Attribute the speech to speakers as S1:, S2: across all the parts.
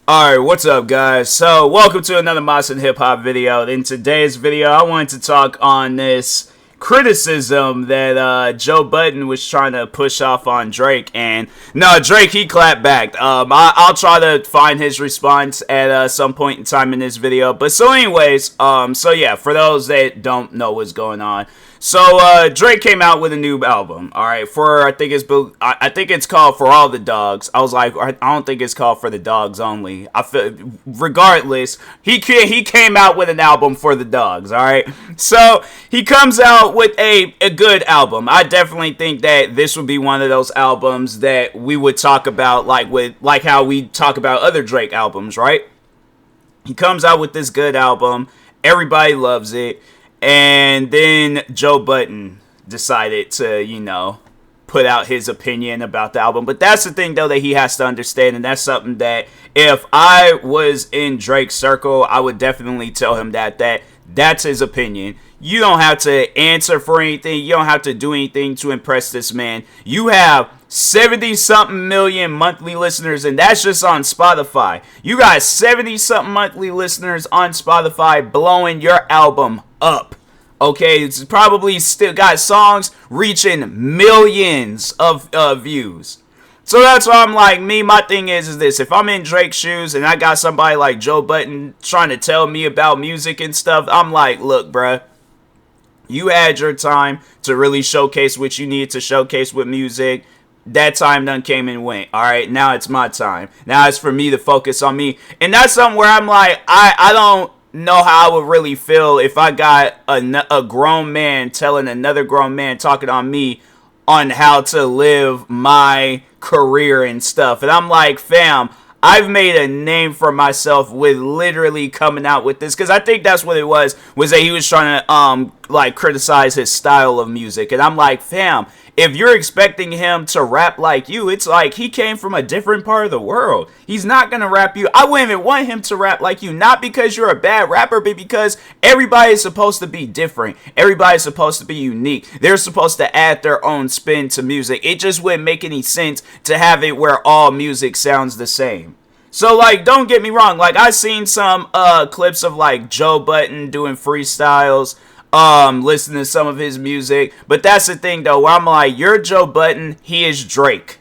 S1: Alright, what's up guys? So, welcome to another Moss and Hip Hop video. In today's video, I wanted to talk on this criticism that Joe Budden was trying to push off on Drake. And, no, Drake, he clapped back. I'll try to find his response at some point in time in this video. But so anyways, so yeah, for those that don't know what's going on. So, Drake came out with a new album, alright, I think it's called For All the Dogs. I was like, I don't think it's called For the Dogs Only. I feel, regardless, he came out with an album for the dogs, alright? So, he comes out with a good album. I definitely think that this would be one of those albums that we would talk about, like how we talk about other Drake albums, right? He comes out with this good album. Everybody loves it. And then Joe Budden decided to, put out his opinion about the album. But that's the thing, though, that he has to understand. And that's something that if I was in Drake's circle, I would definitely tell him that's his opinion. You don't have to answer for anything. You don't have to do anything to impress this man. You have 70-something million monthly listeners, and that's just on Spotify. You got 70-something monthly listeners on Spotify blowing your album up. Okay, it's probably still got songs reaching millions of views. So that's why I'm like, my thing is this. If I'm in Drake's shoes and I got somebody like Joe Budden trying to tell me about music and stuff, I'm like, look, bruh, you had your time to really showcase what you need to showcase with music. That time done came and went. Alright, now it's my time. Now it's for me to focus on me. And that's something where I'm like, I don't know how I would really feel if I got a grown man telling another grown man talking on me on how to live my career and stuff. And I'm like, fam, I've made a name for myself with literally coming out with this, because I think that's what it was that he was trying to criticize his style of music. And I'm like, fam, if you're expecting him to rap like you, it's like he came from a different part of the world. He's not gonna rap you. I wouldn't even want him to rap like you, not because you're a bad rapper, but because everybody's supposed to be different. Everybody's supposed to be unique. They're supposed to add their own spin to music. It just wouldn't make any sense to have it where all music sounds the same. So, don't get me wrong. I've seen some clips of, Joe Budden doing freestyles, listening to some of his music. But that's the thing, though, where I'm like, you're Joe Budden, he is Drake.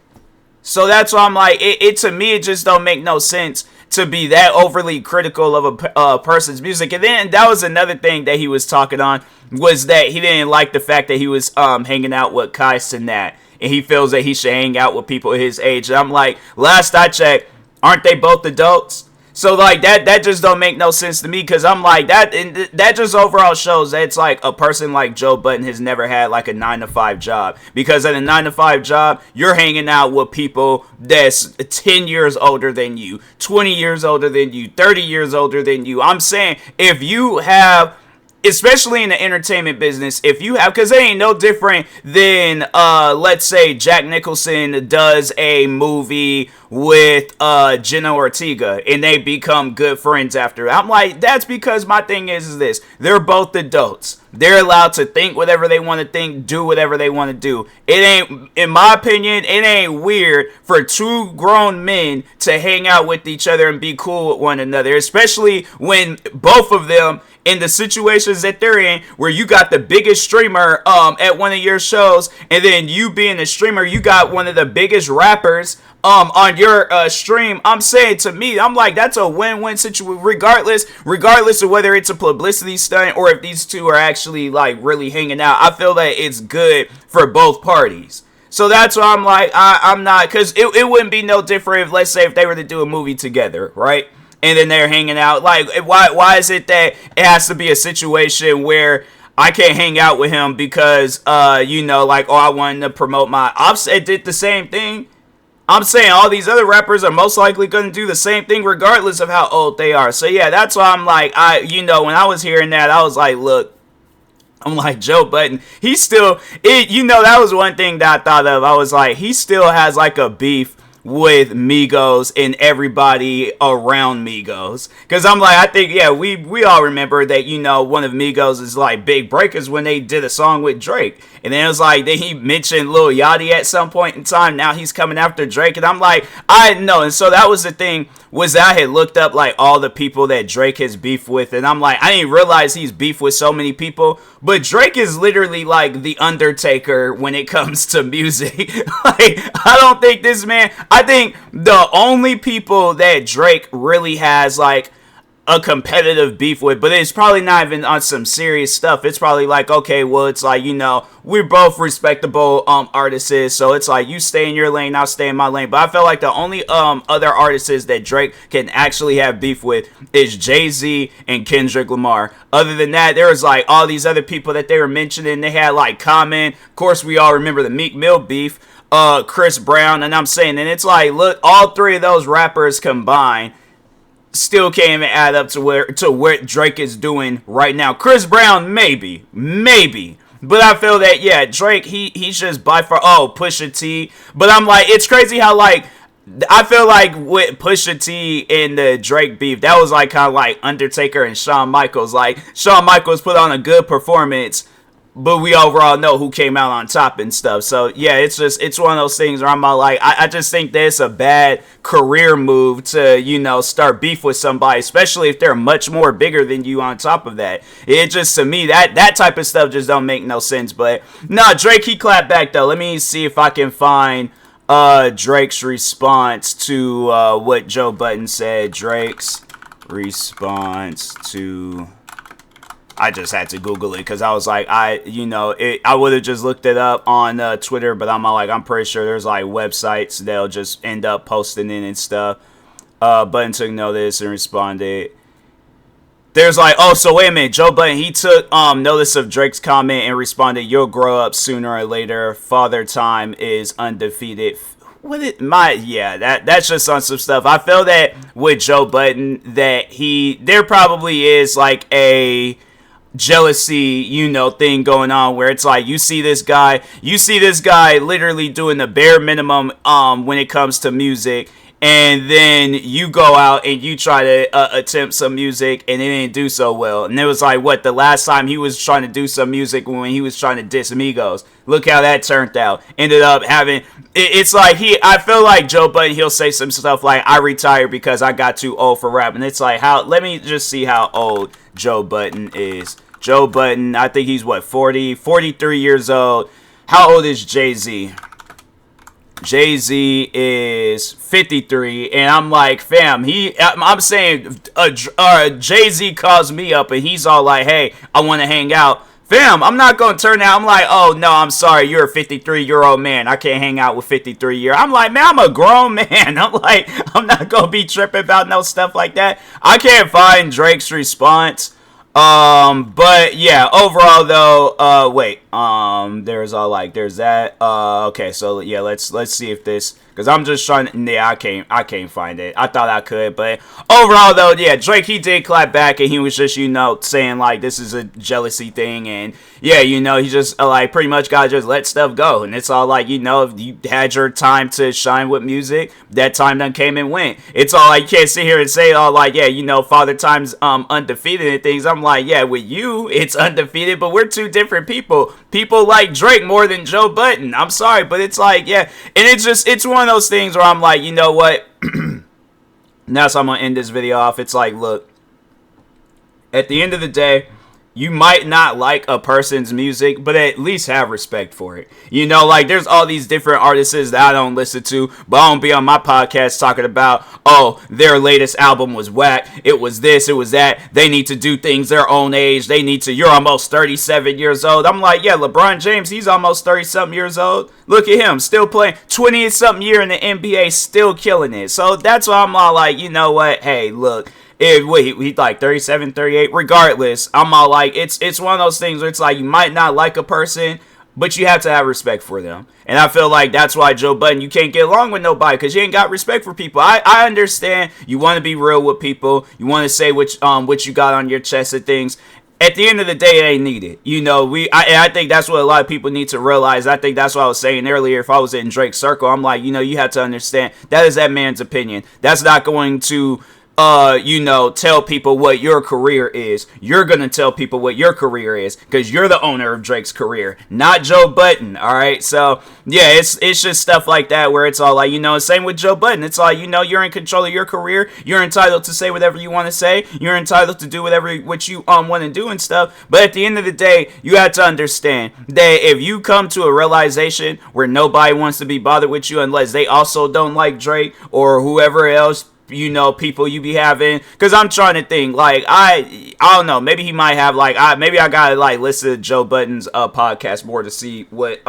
S1: So that's why I'm like, to me, it just don't make no sense to be that overly critical of a person's music. And then that was another thing that he was talking on, was that he didn't like the fact that he was hanging out with Kai Cenat. And he feels that he should hang out with people his age. And I'm like, last I checked, aren't they both adults? So, that just don't make no sense to me, because I'm like, that just overall shows that it's like a person like Joe Budden has never had, a 9-to-5 job. Because at a 9-to-5 job, you're hanging out with people that's 10 years older than you, 20 years older than you, 30 years older than you. I'm saying, if you have, especially in the entertainment business, if you have, because it ain't no different than, let's say Jack Nicholson does a movie with Jenna Ortega, and they become good friends after. I'm like, that's because my thing is this. They're both adults. They're allowed to think whatever they want to think, do whatever they want to do. It ain't, in my opinion, it ain't weird for two grown men to hang out with each other and be cool with one another, especially when both of them, in the situations that they're in, where you got the biggest streamer at one of your shows, and then you being a streamer, you got one of the biggest rappers on your stream. I'm saying, to me, I'm like, that's a win-win situation, regardless of whether it's a publicity stunt or if these two are actually really hanging out. I feel that it's good for both parties. So that's why I'm like, I'm not, because it wouldn't be no different if, let's say, if they were to do a movie together, right? And then they're hanging out. Why is it that it has to be a situation where I can't hang out with him because, I wanted to promote my... Offset did the same thing. I'm saying all these other rappers are most likely going to do the same thing regardless of how old they are. So, yeah, that's why I'm like, when I was hearing that, I was like, look, I'm like, Joe Budden, he still... that was one thing that I thought of. I was like, he still has, a beef with Migos and everybody around Migos. Because I'm like, I think, yeah, we all remember that, you know, one of Migos' like big breakers when they did a song with Drake. And then it was like, then he mentioned Lil Yachty at some point in time. Now he's coming after Drake. And I'm like, I didn't know. And so that was the thing, was that I had looked up like all the people that Drake has beef with. And I'm like, I didn't realize he's beef with so many people. But Drake is literally like the Undertaker when it comes to music. Like, I don't think this man, I think the only people that Drake really has like a competitive beef with, but it's probably not even on some serious stuff. It's probably like, okay, well, it's like, you know, we're both respectable artists, so it's like you stay in your lane, I'll stay in my lane. But I feel like the only other artists that Drake can actually have beef with is Jay-Z and Kendrick Lamar. Other than that, there was like all these other people that they were mentioning. They had like Common. Of course, we all remember the Meek Mill beef, Chris Brown, and I'm saying, and it's like, look, all three of those rappers combined still can't even add up to what Drake is doing right now. Chris Brown, maybe. But I feel that, yeah, Drake, he's just by far, Pusha T. But I'm like, it's crazy how, like, I feel like with Pusha T and the Drake beef, that was like kind of like Undertaker and Shawn Michaels. Like, Shawn Michaels put on a good performance, but we overall know who came out on top and stuff. So, yeah, it's one of those things where I'm all like, I just think that it's a bad career move to, you know, start beef with somebody, especially if they're much more bigger than you on top of that. It just, to me, that type of stuff just don't make no sense. But, no, Drake, he clapped back, though. Let me see if I can find Drake's response to what Joe Budden said. Drake's response to... I just had to Google it because I was like, I would have just looked it up on Twitter, but I'm pretty sure there's like websites that'll just end up posting it and stuff. Budden took notice and responded. There's like, so wait a minute, Joe Budden, he took notice of Drake's comment and responded, "You'll grow up sooner or later. Father Time is undefeated." That's just on some stuff. I feel that with Joe Budden that there probably is like a jealousy, thing going on where it's like you see this guy literally doing the bare minimum when it comes to music, and then you go out and you try to attempt some music and it didn't do so well. And it was like, the last time he was trying to do some music when he was trying to diss Migos, look how that turned out. Ended up having, it's like I feel like Joe Budden, he'll say some stuff like, "I retired because I got too old for rap." And it's like, let me just see how old Joe Budden is. Joe Budden, I think he's 43 years old. How old is Jay-Z? Jay-Z is 53, and I'm like, fam, I'm saying, Jay-Z calls me up, and he's all like, "Hey, I want to hang out." Fam, I'm not going to turn out. I'm like, "Oh, no, I'm sorry. You're a 53-year-old man. I can't hang out with 53-year." I'm like, man, I'm a grown man. I'm like, I'm not going to be tripping about no stuff like that. I can't find Drake's response. But yeah, overall though, there's that. Okay, so yeah, let's see if this, because I'm just trying to, yeah, I can't find it. I thought I could, but overall though, yeah, Drake, he did clap back, and he was just, saying like this is a jealousy thing, and yeah, he just like pretty much gotta just let stuff go. And it's all like, if you had your time to shine with music, that time done came and went. It's all like, you can't sit here and say all like, yeah, Father Time's undefeated and things. I'm like, yeah, with you it's undefeated, but we're two different people. People like Drake more than Joe Budden. I'm sorry, but it's like, yeah, and it's one of those things where I'm like, you know what? Now, so I'm gonna end this video off. It's like, look, at the end of the day, you might not like a person's music, but at least have respect for it. Like, there's all these different artists that I don't listen to, but I don't be on my podcast talking about, their latest album was whack, it was this, it was that, they need to do things their own age, you're almost 37 years old. I'm like, yeah, LeBron James, he's almost 30-something years old. Look at him, still playing 20-something year in the NBA, still killing it. So that's why I'm all like, you know what, hey, look, he like 37, 38. Regardless, I'm all like, it's one of those things where it's like you might not like a person, but you have to have respect for them. And I feel like that's why Joe Budden, you can't get along with nobody, because you ain't got respect for people. I understand you want to be real with people. You want to say what you got on your chest and things. at the end of the day, it ain't needed. You know, I think that's what a lot of people need to realize. I think that's what I was saying earlier. If I was in Drake's circle, I'm like, you know, you have to understand that is that man's opinion. That's not going to you know, tell people what your career is. You're gonna tell people what your career is because you're the owner of Drake's career, not Joe Budden. All right, so yeah, it's just stuff like that where it's all like, you know, same with Joe Budden. It's like, you know, you're in control of your career. You're entitled to say whatever you want to say. You're entitled to do whatever what you want to do and stuff. But at the end of the day, you have to understand that if you come to a realization where nobody wants to be bothered with you unless they also don't like Drake or whoever else, you know, people you be having, because I'm trying to think, like, I don't know, maybe he might have, like, maybe I gotta, like, listen to Joe Budden's podcast more to see what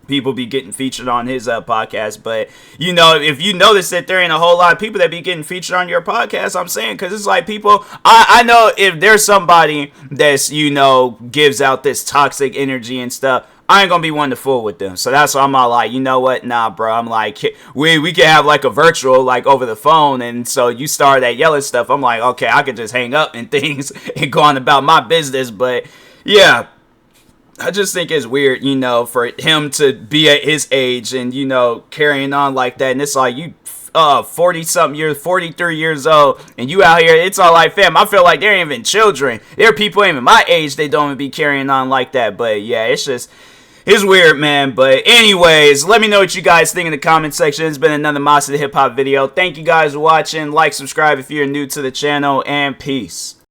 S1: people be getting featured on his podcast. But, you know, if you notice that there ain't a whole lot of people that be getting featured on your podcast, I'm saying, because it's like people, I know if there's somebody that's, you know, gives out this toxic energy and stuff, I ain't gonna be one to fool with them. So that's why I'm all like, you know what? Nah, bro. I'm like, we can have like a virtual, like over the phone. And so you start that yelling stuff. I'm like, okay, I could just hang up and things and go on about my business. But yeah, I just think it's weird, you know, for him to be at his age and, you know, carrying on like that. And it's like, you 40-something years, 43 years old, and you out here, it's all like, fam, I feel like they're even children. There are people even my age, they don't even be carrying on like that. But yeah, it's weird, man. But anyways, let me know what you guys think in the comment section. It's been another Moss of the Hip Hop video. Thank you guys for watching. Like, subscribe if you're new to the channel, and peace.